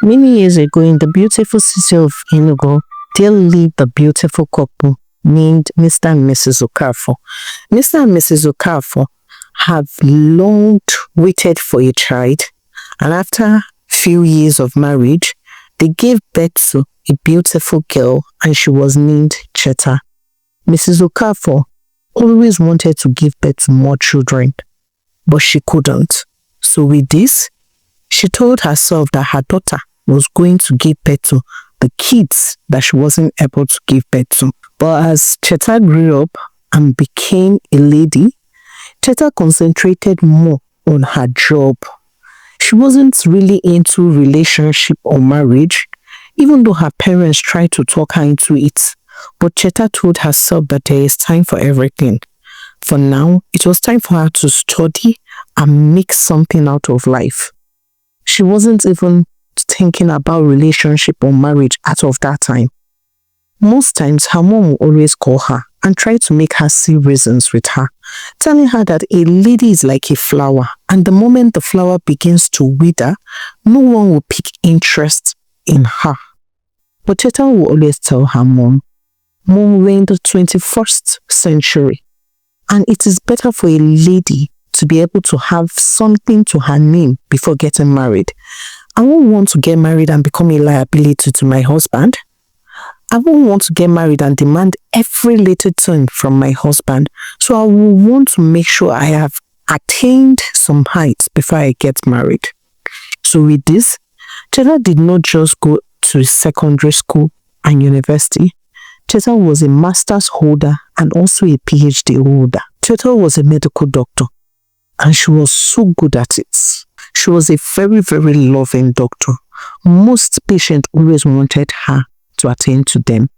Many years ago, in the beautiful city of Enugu, there lived a beautiful couple named Mr. and Mrs. Okafor. Mr. and Mrs. Okafor have long waited for a child, and after few years of marriage, they gave birth to a beautiful girl, and she was named Cheta. Mrs. Okafor always wanted to give birth to more children, but she couldn't. So with this, she told herself that her daughter was going to give birth to the kids that she wasn't able to give birth to. But as Cheta grew up and became a lady, Cheta concentrated more on her job. She wasn't really into relationship or marriage, even though her parents tried to talk her into it. But Cheta told herself that there is time for everything. For now, it was time for her to study and make something out of life. She wasn't even thinking about relationship or marriage as of that time. Most times, her mom will always call her and try to make her see reasons with her, telling her that a lady is like a flower, and the moment the flower begins to wither, no one will pick interest in her. But Cheta will always tell her mom, we're in the 21st century, and it is better for a lady to be able to have something to her name before getting married. I won't want to get married and become a liability to my husband. I won't want to get married and demand every little thing from my husband. So I will want to make sure I have attained some heights before I get married. So with this, Cheta did not just go to secondary school and university. Cheta was a master's holder and also a PhD holder. Cheta was a medical doctor, and she was so good at it. She was a very, very loving doctor. Most patients always wanted her to attend to them,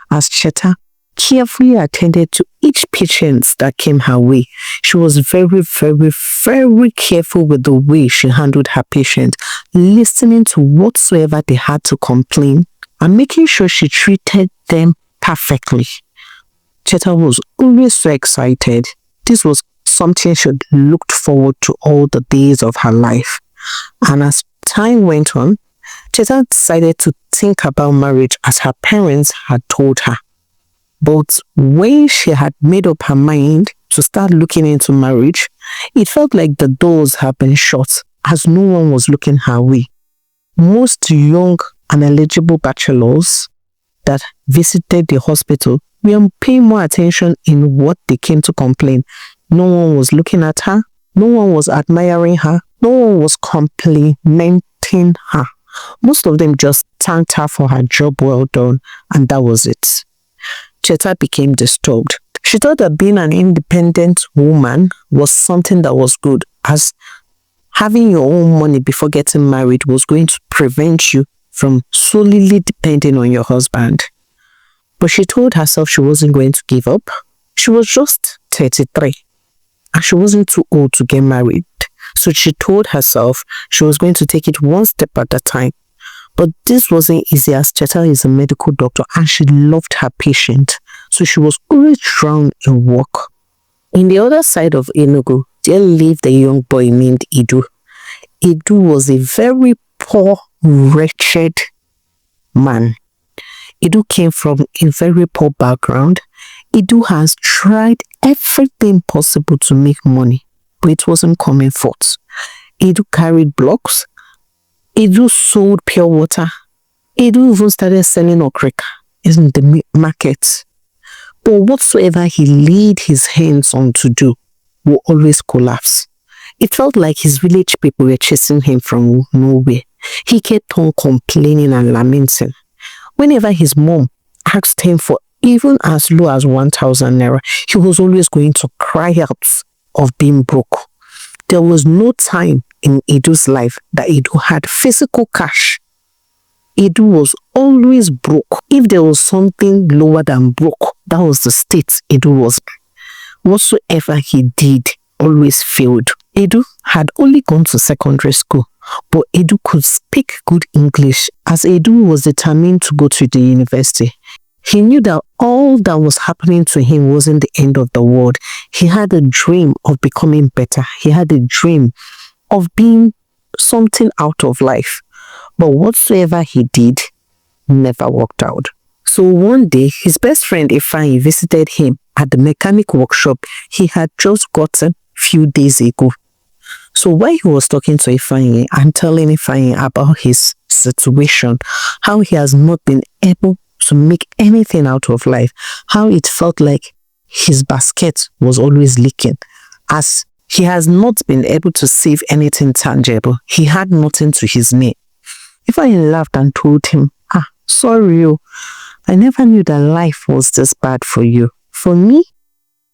as Cheta carefully attended to each patient that came her way. She was very, very, very careful with the way she handled her patient, listening to whatsoever they had to complain and making sure she treated them perfectly. Cheta was always so excited. This was something she looked forward to all the days of her life. And as time went on, Cheta decided to think about marriage as her parents had told her. But when she had made up her mind to start looking into marriage, it felt like the doors had been shut as no one was looking her way. Most young and eligible bachelors that visited the hospital were paying more attention in what they came to complain. No one was looking at her. No one was admiring her. No one was complimenting her. Most of them just thanked her for her job well done, and that was it. Cheta became disturbed. She thought that being an independent woman was something that was good, as having your own money before getting married was going to prevent you from solely depending on your husband. But she told herself she wasn't going to give up. She was just 33. And she wasn't too old to get married. So she told herself she was going to take it one step at a time. But this wasn't easy, as Cheta is a medical doctor and she loved her patient. So she was always drowned in work. In the other side of Enugu, there lived a young boy named Idu. Idu was a very poor, wretched man. Idu came from a very poor background. Idu has tried everything possible to make money, but it wasn't coming forth. Idu carried blocks. Idu sold pure water. Idu even started selling okrika in the market. But whatsoever he laid his hands on to do will always collapse. It felt like his village people were chasing him from nowhere. He kept on complaining and lamenting. Whenever his mom asked him for even as low as 1,000 naira, he was always going to cry out of being broke. There was no time in Idu's life that Idu had physical cash. Idu was always broke. If there was something lower than broke, that was the state Idu was. Whatsoever he did always failed. Idu had only gone to secondary school, but Idu could speak good English, as Idu was determined to go to the university. He knew that all that was happening to him wasn't the end of the world. He had a dream of becoming better. He had a dream of being something out of life. But whatsoever he did never worked out. So one day, his best friend Ifeanyi visited him at the mechanic workshop he had just gotten few days ago. So while he was talking to Ifeanyi and telling Ifeanyi about his situation, how he has not been able to make anything out of life, how it felt like his basket was always leaking, as he has not been able to save anything tangible. He had nothing to his name. Ifeanyi laughed and told him, sorry, I never knew that life was this bad for you. For me,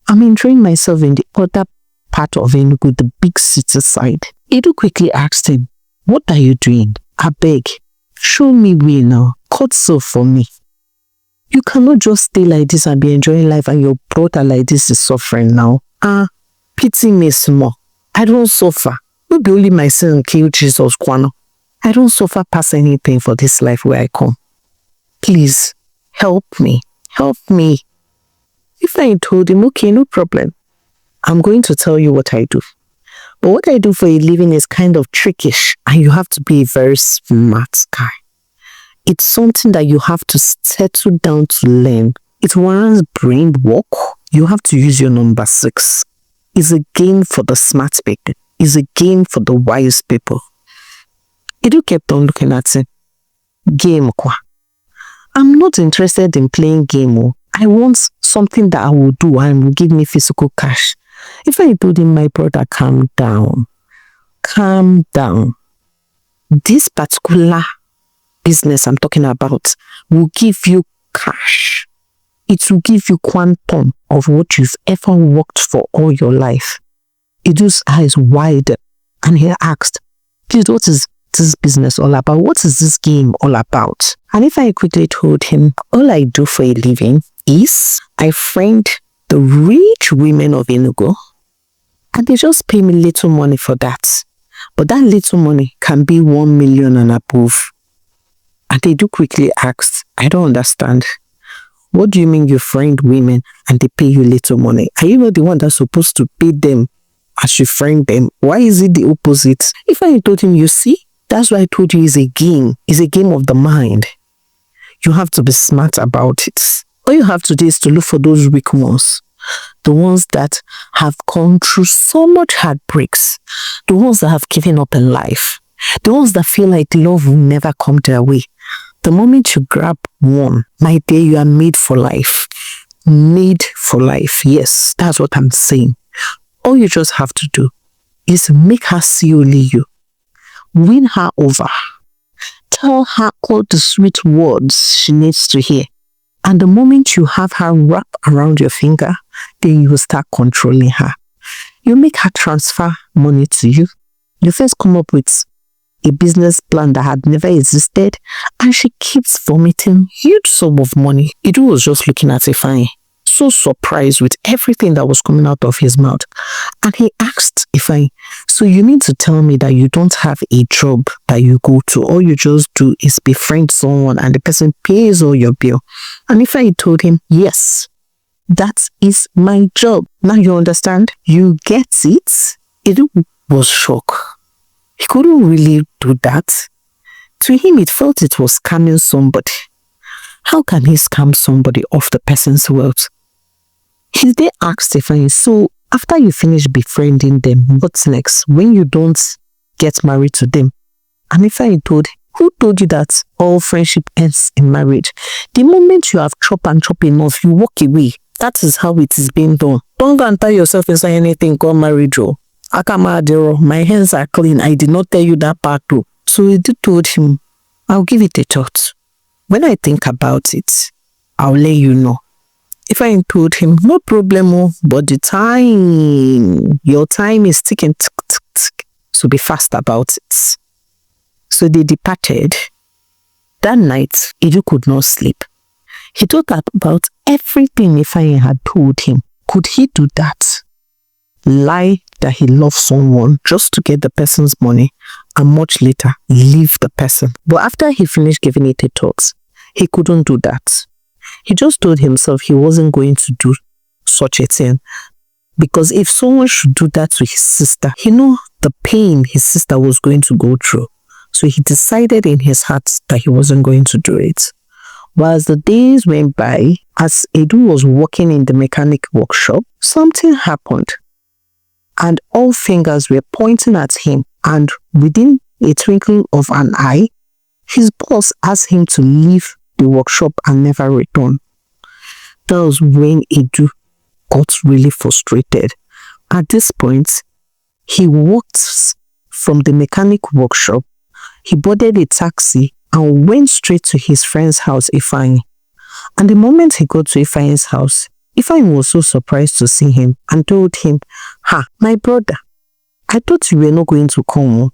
I'm enjoying myself in the other part of Enugu, the big city side. Edu quickly asked him, what are you doing? I beg, show me way now. Cut so for me. You cannot just stay like this and be enjoying life and your brother like this is suffering now. Pity me small. I don't suffer. Not be only my sin kill Jesus Kwano. I don't suffer past anything for this life where I come. Please, help me. Help me. Ifeanyi told him, okay, no problem. I'm going to tell you what I do. But what I do for a living is kind of trickish, and you have to be a very smart guy. It's something that you have to settle down to learn. It warrants brain work. You have to use your number 6. It's a game for the smart people. It's a game for the wise people. Edu kept on looking at him. Game kwa. I'm not interested in playing game. I want something that I will do and will give me physical cash. If I told him, my brother, calm down. Calm down. This particular business I'm talking about will give you cash. It will give you quantum of what you've ever worked for all your life. Edu's eyes widened and he asked, please, what is this business all about? What is this game all about? And if I quickly told him, all I do for a living is I friend the rich women of Enugu and they just pay me little money for that. But that little money can be 1 million and above. And they do quickly ask, I don't understand. What do you mean you friend women and they pay you little money? Are you not the one that's supposed to pay them as you friend them? Why is it the opposite? If I told him, you see, that's why I told you it's a game. It's a game of the mind. You have to be smart about it. All you have to do is to look for those weak ones. The ones that have gone through so much heartbreaks. The ones that have given up in life. The ones that feel like love will never come their way. The moment you grab one, my dear, you are made for life. Made for life. Yes, that's what I'm saying. All you just have to do is make her see only you. Win her over. Tell her all the sweet words she needs to hear. And the moment you have her wrap around your finger, then you will start controlling her. You make her transfer money to you. You first come up with a business plan that had never existed, and she keeps vomiting huge sum of money. Edu was just looking at Ifeanyi, so surprised with everything that was coming out of his mouth. And he asked Ifeanyi, so you mean to tell me that you don't have a job that you go to? All you just do is befriend someone and the person pays all your bill? And Ifeanyi told him, yes, that is my job. Now you understand? You get it? Edu was shocked. He couldn't really do that. To him, it felt it was scamming somebody. How can he scam somebody off the person's wealth? He then asked Ifeanyi, so after you finish befriending them, what's next when you don't get married to them? And Ifeanyi told, who told you that all friendship ends in marriage? The moment you have chop enough, you walk away. That is how it is being done. Don't go and tie yourself inside anything called marriage. Akamadero, my hands are clean. I did not tell you that part too. So he told him, I'll give it a thought. When I think about it, I'll let you know. Ifeanyi told him, no problem, but the time, your time is ticking, tick, tick, tick. So be fast about it. So they departed. That night, Edu could not sleep. He thought about everything Ifeanyi had told him. Could he do that? Lie that he loves someone just to get the person's money and much later leave the person. But after he finished giving it a thought, he couldn't do that. He just told himself he wasn't going to do such a thing. Because if someone should do that to his sister, he knew the pain his sister was going to go through. So he decided in his heart that he wasn't going to do it. But as the days went by, as Edu was working in the mechanic workshop, something happened. And all fingers were pointing at him, and within a twinkling of an eye, his boss asked him to leave the workshop and never return. That was when Edu got really frustrated. At this point, he walked from the mechanic workshop, he boarded a taxi and went straight to his friend's house, Ifeanyi. And the moment he got to Ifeanyi's house, Ifeanyi was so surprised to see him and told him, my brother, I thought you were not going to come.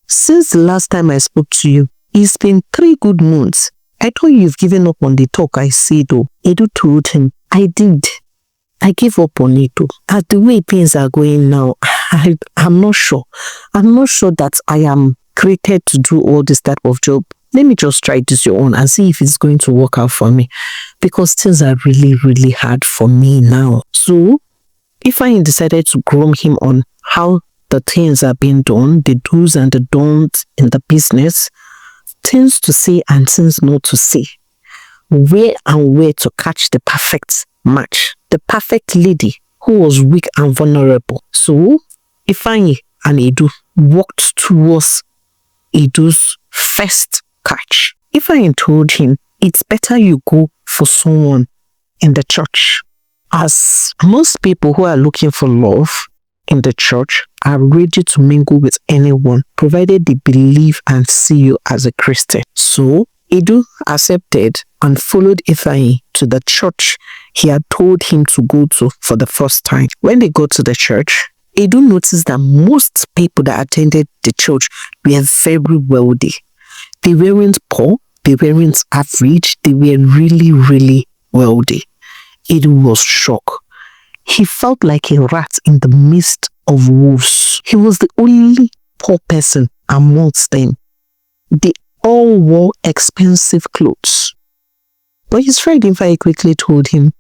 Since the last time I spoke to you, it's been 3 good months. I thought you've given up on the talk I said though. Edu told him, I did. I gave up on it though. As the way things are going now, I'm not sure. I'm not sure that I am created to do all this type of job. Let me just try this your own and see if it's going to work out for me. Because things are really, really hard for me now. So, Ifeanyi decided to groom him on how the things are being done, the do's and the don'ts in the business, things to say and things not to say, where to catch the perfect match, the perfect lady who was weak and vulnerable. So, Ifeanyi and Edu walked towards Edu's first catch. Ifeanyi told him, it's better you go for someone in the church, as most people who are looking for love in the church are ready to mingle with anyone, provided they believe and see you as a Christian. So, Edu accepted and followed Ifeanyi to the church he had told him to go to for the first time. When they got to the church, Edu noticed that most people that attended the church were very wealthy. They weren't poor, they weren't average, they were really, really wealthy. Edu was shocked. He felt like a rat in the midst of wolves. He was the only poor person amongst them. They all wore expensive clothes. But his friend Ifeanyi quickly told him,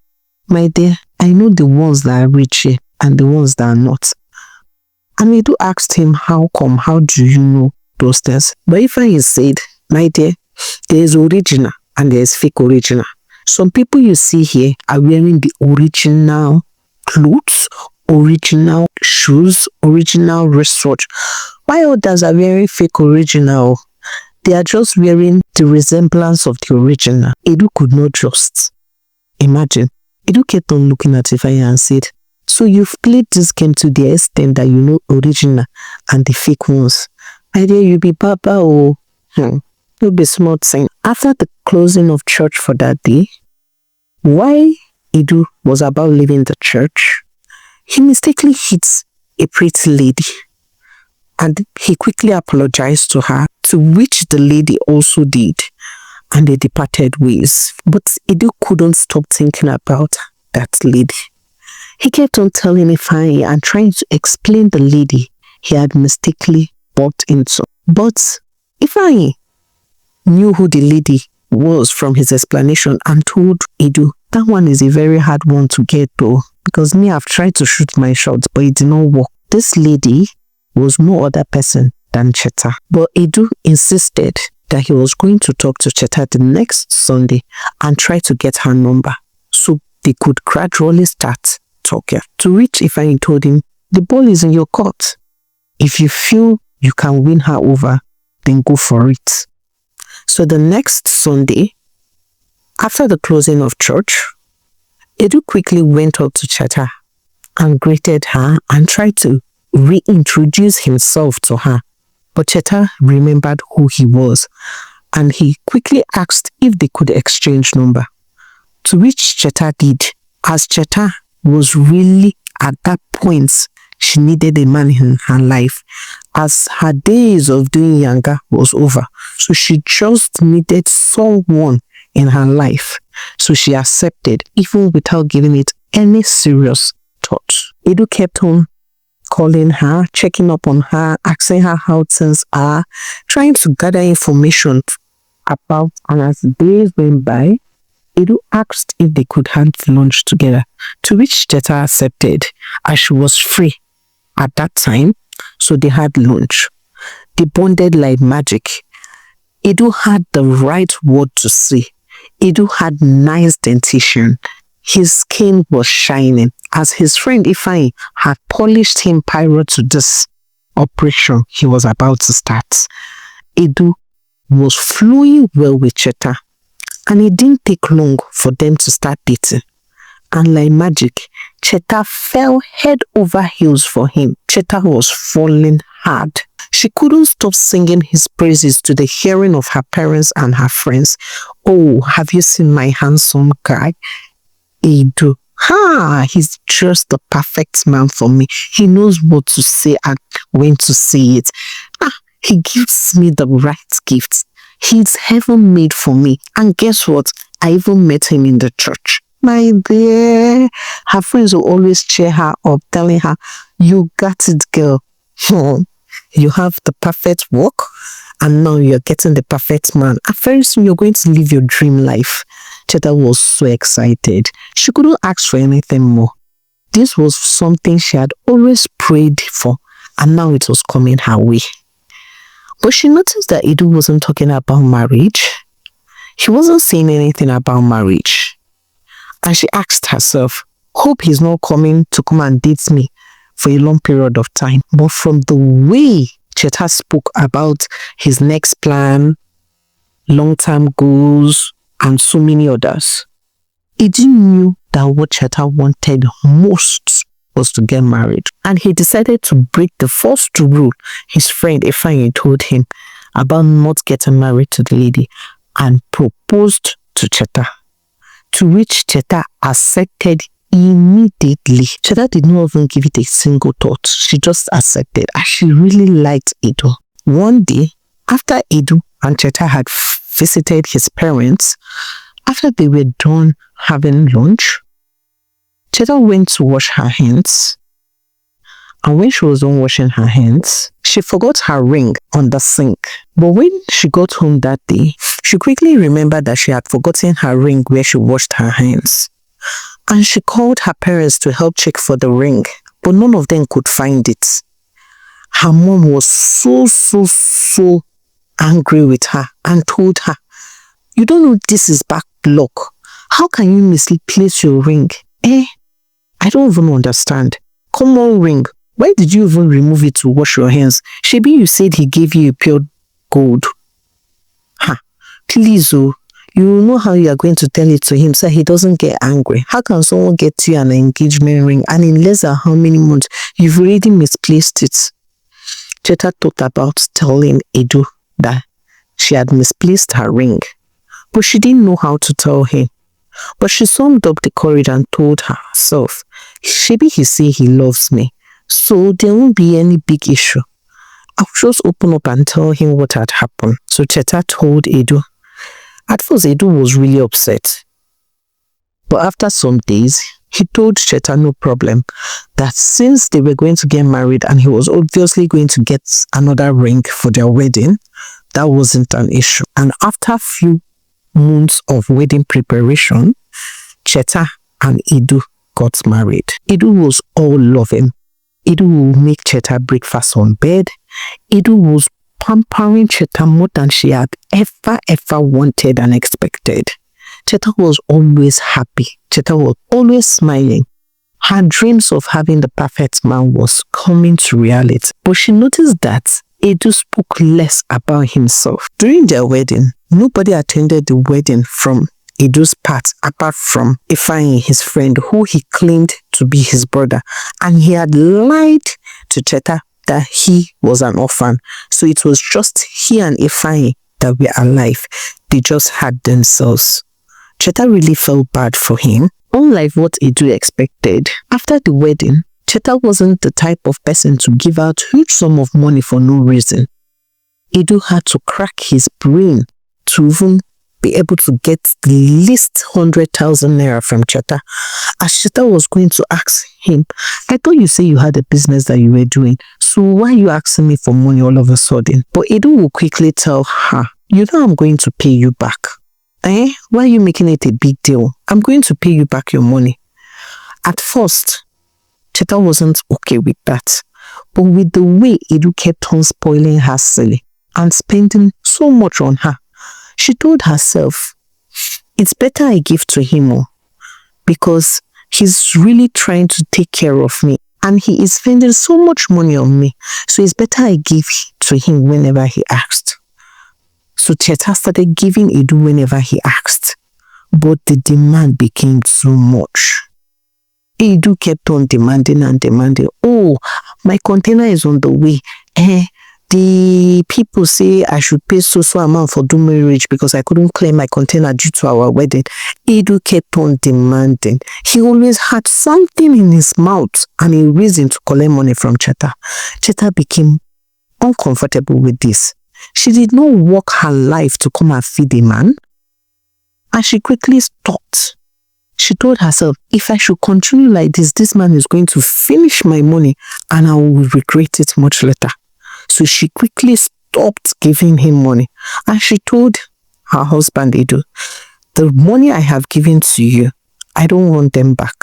my dear, I know the ones that are rich here and the ones that are not. And Edu asked him, how come? How do you know those things? But Ifeanyi said, my dear, there is original and there is fake original. Some people you see here are wearing the original clothes, original shoes, original wristwatch, while others are wearing fake original. They are just wearing the resemblance of the original. Edu could not just imagine. Edu kept on looking at Ifeanyi and said, so you've played this game to the extent that you know original and the fake ones. I dare you be Baba or you'll be smart thing. After the closing of church for that day, while Edu was about leaving the church, he mistakenly hit a pretty lady. And he quickly apologized to her, to which the lady also did. And they departed ways. But Edu couldn't stop thinking about that lady. He kept on telling Ifeanyi and trying to explain the lady he had mistakenly bumped into. But Ifeanyi knew who the lady was from his explanation and told Edu, that one is a very hard one to get though, because me, I've tried to shoot my shots, but it did not work. This lady was no other person than Cheta. But Edu insisted that he was going to talk to Cheta the next Sunday and try to get her number so they could gradually start talking. To which Ifeanyi told him, the ball is in your court. If you feel you can win her over, then go for it. So the next Sunday, after the closing of church, Edu quickly went up to Cheta and greeted her and tried to reintroduce himself to her. But Cheta remembered who he was and he quickly asked if they could exchange number. To which Cheta did, as Cheta was really at that point she needed a man in her life, as her days of doing yanga was over. So she just needed someone in her life. So she accepted, even without giving it any serious thought. Edu kept on calling her, checking up on her, asking her how things are, trying to gather information about, and as the days went by, Edu asked if they could have lunch together, to which Cheta accepted as she was free at that time, so they had lunch. They bonded like magic. Edu had the right word to say. Edu had nice dentition. His skin was shining as his friend Ifeanyi had polished him prior to this operation he was about to start. Edu was flowing well with Cheta, and it didn't take long for them to start dating. And like magic, Cheta fell head over heels for him. Cheta was falling hard. She couldn't stop singing his praises to the hearing of her parents and her friends. Oh, have you seen my handsome guy? Edu. He's just the perfect man for me. He knows what to say and when to say it. He gives me the right gifts. He's heaven made for me. And guess what? I even met him in the church. My dear. Her friends will always cheer her up, telling her, you got it, girl. You have the perfect work, and now you're getting the perfect man. And very soon you're going to live your dream life. Cheta was so excited. She couldn't ask for anything more. This was something she had always prayed for, and now it was coming her way. But she noticed that Edu wasn't talking about marriage. He wasn't saying anything about marriage. And she asked herself, hope he's not coming to come and date me for a long period of time. But from the way Cheta spoke about his next plan, long-term goals, and so many others, Edu knew that what Cheta wanted most was to get married. And he decided to break the first rule his friend Ifeanyi told him about not getting married to the lady, and proposed to Cheta, to which Cheta accepted immediately. Cheta did not even give it a single thought. She just accepted, and she really liked Edu. One day, after Edu and Cheta had visited his parents, after they were done having lunch, Cheta went to wash her hands. And when she was done washing her hands, she forgot her ring on the sink. But when she got home that day, she quickly remembered that she had forgotten her ring where she washed her hands. And she called her parents to help check for the ring, but none of them could find it. Her mom was so angry with her and told her, you don't know this is bad luck. How can you misplace your ring? I don't even understand. Common ring. Why did you even remove it to wash your hands? Shebi, you said he gave you a pure gold. Please, you know how you are going to tell it to him so he doesn't get angry. How can someone get you an engagement ring and in less than how many months you've already misplaced it? Cheta thought about telling Edu that she had misplaced her ring, but she didn't know how to tell him. But she summed up the courage and told herself, maybe he say he loves me, so there won't be any big issue. I'll just open up and tell him what had happened. So Cheta told Edu. At first, Edu was really upset. But after some days, he told Cheta no problem, that since they were going to get married and he was obviously going to get another ring for their wedding, that wasn't an issue. And after a few months of wedding preparation, Cheta and Edu got married. Edu was all loving. Edu would make Cheta breakfast on bed. Edu was pampering Cheta more than she had ever wanted and expected. Cheta was always happy. Cheta was always smiling. Her dreams of having the perfect man was coming to reality. But she noticed that Edu spoke less about himself. During their wedding, nobody attended the wedding from Edu's part apart from Ifeanyi, his friend, who he claimed to be his brother. And he had lied to Cheta that he was an orphan. So it was just he and Ifeanyi that were alive. They just had themselves. Cheta really felt bad for him. Unlike what Edu expected, after the wedding, Cheta wasn't the type of person to give out huge sum of money for no reason. Edu had to crack his brain to even be able to get the least 100,000 naira from Cheta. As Cheta was going to ask him, I thought you said you had a business that you were doing, so why are you asking me for money all of a sudden? But Edu will quickly tell her, you know I'm going to pay you back. Why are you making it a big deal? I'm going to pay you back your money. At first, Cheta wasn't okay with that. But with the way Edu kept on spoiling her silly and spending so much on her, she told herself, it's better I give to him because he's really trying to take care of me and he is spending so much money on me. So it's better I give to him whenever he asked. So Cheta started giving Edu whenever he asked. But the demand became too much. Edu kept on demanding and demanding. Oh, my container is on the way. The people say I should pay so amount for do marriage because I couldn't claim my container due to our wedding. Edu kept on demanding. He always had something in his mouth and a reason to collect money from Cheta. Cheta became uncomfortable with this. She did not work her life to come and feed a man. And she quickly stopped. She told herself, if I should continue like this man is going to finish my money and I will regret it much later. So she quickly stopped giving him money. And she told her husband, Edu, the money I have given to you, I don't want them back.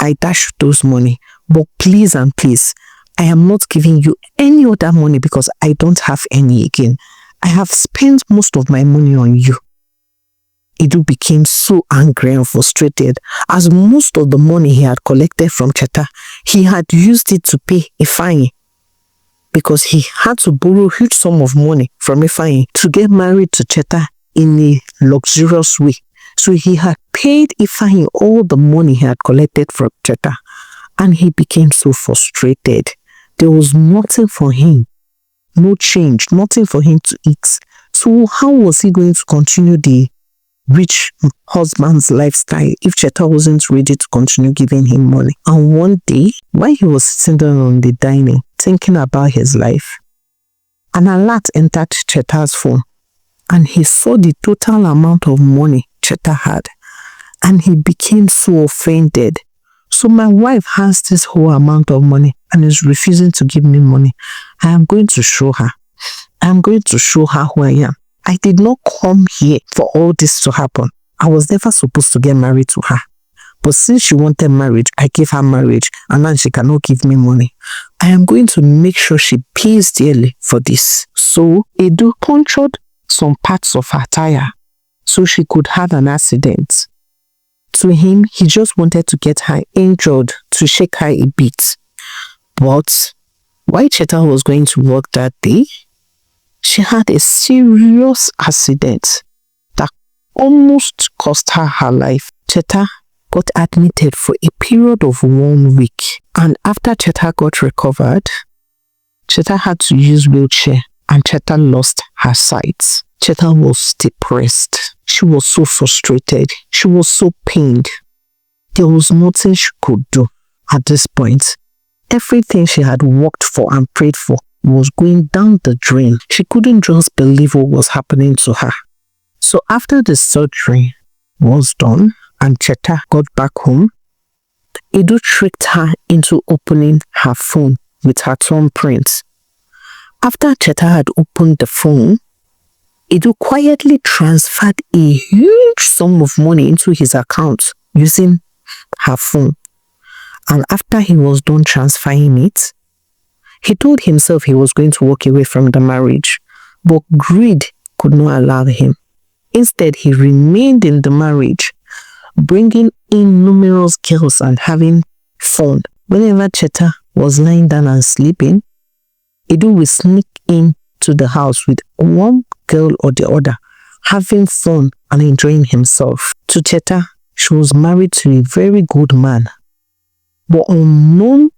I dash those money. But please and please, I am not giving you any other money because I don't have any again. I have spent most of my money on you. Edu became so angry and frustrated as most of the money he had collected from Cheta, he had used it to pay Ifeanyi because he had to borrow a huge sum of money from Ifeanyi to get married to Cheta in a luxurious way. So he had paid Ifeanyi all the money he had collected from Cheta and he became so frustrated. There was nothing for him, no change, nothing for him to eat. So how was he going to continue the rich husband's lifestyle if Cheta wasn't ready to continue giving him money? And one day, while he was sitting down on the dining, thinking about his life, an alert entered Cheta's phone and he saw the total amount of money Cheta had and he became so offended. So my wife has this whole amount of money and is refusing to give me money. I am going to show her. I am going to show her who I am. I did not come here for all this to happen. I was never supposed to get married to her. But since she wanted marriage, I gave her marriage and now she cannot give me money. I am going to make sure she pays dearly for this. So Edu punctured some parts of her tire so she could have an accident. To him, he just wanted to get her injured to shake her a bit. But while Cheta was going to work that day, she had a serious accident that almost cost her her life. Cheta got admitted for a period of 1 week. And after Cheta got recovered, Cheta had to use wheelchair and Cheta lost her sight. Cheta was depressed. She was so frustrated. She was so pained. There was nothing she could do at this point. Everything she had worked for and prayed for was going down the drain. She couldn't just believe what was happening to her. So after the surgery was done and Cheta got back home, Edu tricked her into opening her phone with her thumbprint. After Cheta had opened the phone, Edu quietly transferred a huge sum of money into his account using her phone. And after he was done transferring it, he told himself he was going to walk away from the marriage, but greed could not allow him. Instead, he remained in the marriage, bringing in numerous girls and having fun. Whenever Cheta was lying down and sleeping, Edu would sneak into the house with one girl or the other, having fun and enjoying himself. To Cheta, she was married to a very good man, but unknown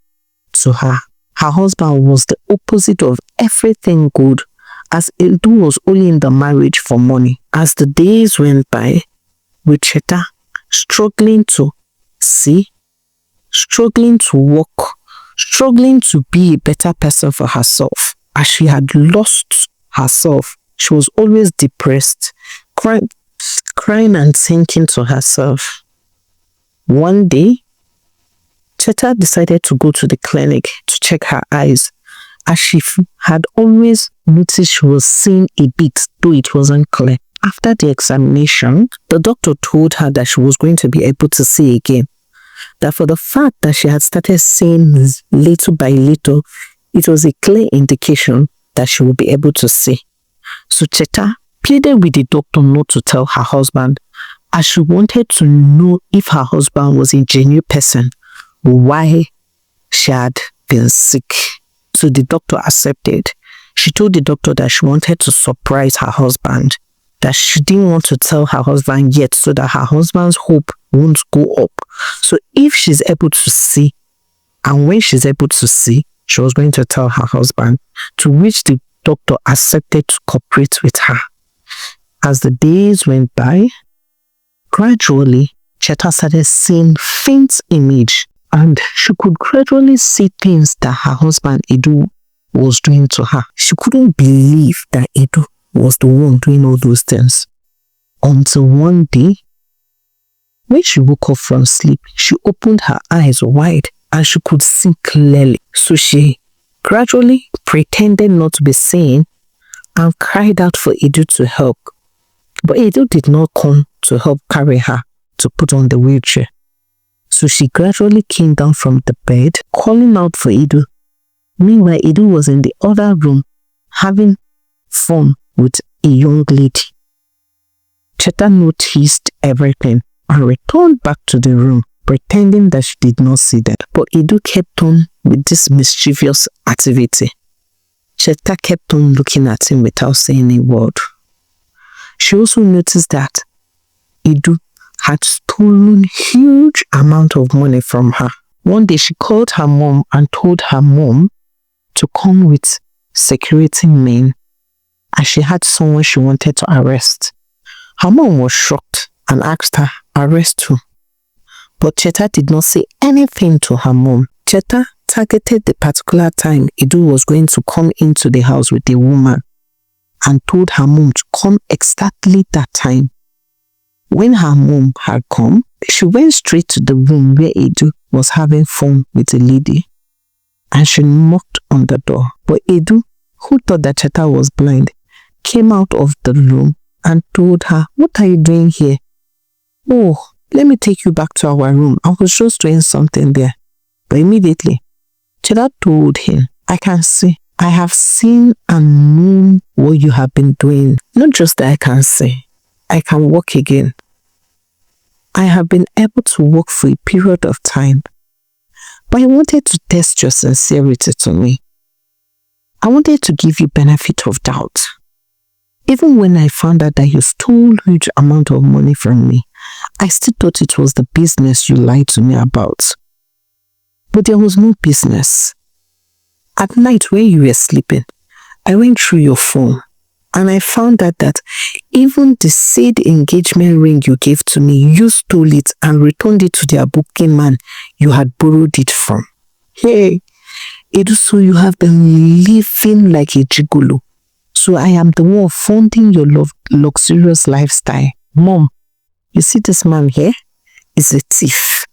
to her, her husband was the opposite of everything good, as Edu was only in the marriage for money. As the days went by, with Cheta struggling to see, struggling to walk, struggling to be a better person for herself, as she had lost herself. She was always depressed, crying and thinking to herself. One day, Cheta decided to go to the clinic to check her eyes, as she had always noticed she was seeing a bit, though it wasn't clear. After the examination, the doctor told her that she was going to be able to see again. That for the fact that she had started seeing little by little, It was a clear indication that she would be able to see. So Cheta pleaded with the doctor not to tell her husband, as she wanted to know if her husband was a genuine person, why she had been sick. So the doctor accepted. She told the doctor that she wanted to surprise her husband, that she didn't want to tell her husband yet so that her husband's hope won't go up. So if she's able to see, and when she's able to see, she was going to tell her husband, to which the doctor accepted to cooperate with her. As the days went by, gradually, Cheta started seeing faint image, and she could gradually see things that her husband Edu was doing to her. She couldn't believe that Edu was the one doing all those things. Until one day, when she woke up from sleep, she opened her eyes wide and she could see clearly. So she gradually pretended not to be seeing and cried out for Edu to help. But Edu did not come to help carry her to put on the wheelchair. So she gradually came down from the bed, calling out for Edu. Meanwhile, Edu was in the other room having fun with a young lady. Cheta noticed everything and returned back to the room, pretending that she did not see that. But Edu kept on with this mischievous activity. Cheta kept on looking at him without saying a word. She also noticed that Edu had stolen huge amount of money from her. One day she called her mom and told her mom to come with security men, as she had someone she wanted to arrest. Her mom was shocked and asked her, arrest who? But Cheta did not say anything to her mom. Cheta targeted the particular time Edu was going to come into the house with a woman and told her mom to come exactly that time. When her mom had come, she went straight to the room where Edu was having fun with a lady, and she knocked on the door. But Edu, who thought that Cheta was blind, came out of the room and told her, what are you doing here? Oh, let me take you back to our room. I was just doing something there. But immediately, Cheta told him, I can see. I have seen and known what you have been doing. Not just that I can see, I can walk again. I have been able to walk for a period of time. But I wanted to test your sincerity to me. I wanted to give you benefit of doubt. Even when I found out that you stole huge amount of money from me, I still thought it was the business you lied to me about. But there was no business. At night when you were sleeping, I went through your phone and I found out that even the said engagement ring you gave to me, you stole it and returned it to the booking man you had borrowed it from. Hey, Edu, so you have been living like a gigolo. So I am the one funding your luxurious lifestyle. Mom, you see this man here is a thief.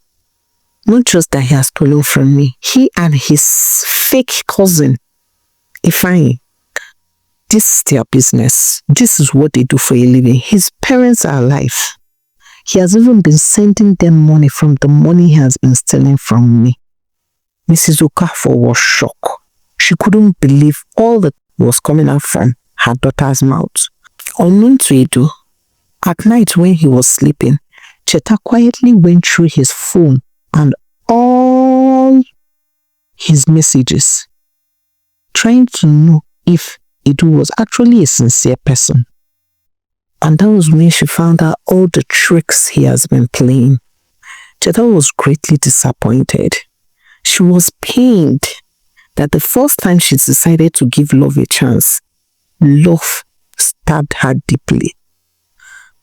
Not just that he has stolen from me. He and his fake cousin, Ifeanyi, this is their business. This is what they do for a living. His parents are alive. He has even been sending them money from the money he has been stealing from me. Mrs. Okafor was shocked. She couldn't believe all that was coming out from her daughter's mouth. Unknown to Edu, at night when he was sleeping, Cheta quietly went through his phone and all his messages, trying to know if Edu was actually a sincere person. And that was when she found out all the tricks he has been playing. Cheta was greatly disappointed. She was pained that the first time she decided to give love a chance, love stabbed her deeply.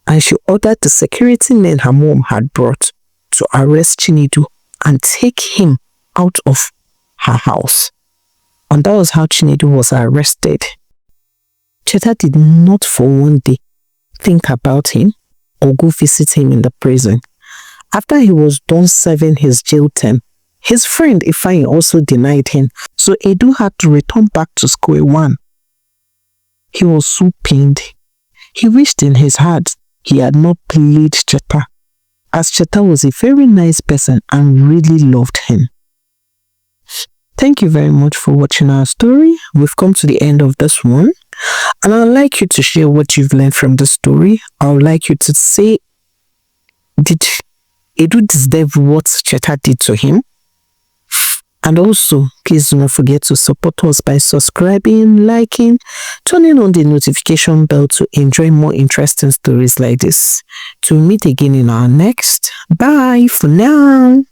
And she ordered the security men her mom had brought to arrest Chinedu and take him out of her house. And that was how Chinedu was arrested. Cheta did not for one day think about him or go visit him in the prison. After he was done serving his jail term, his friend Ifeanyi also denied him, so Edu had to return back to square one. He was so pained. He wished in his heart he had not played Cheta, as Cheta was a very nice person and really loved him. Thank you very much for watching our story. We've come to the end of this one. And I'd like you to share what you've learned from the story. I would like you to say, did Edu deserve what Cheta did to him? And also, please do not forget to support us by subscribing, liking, turning on the notification bell to enjoy more interesting stories like this. To meet again in our next. Bye for now.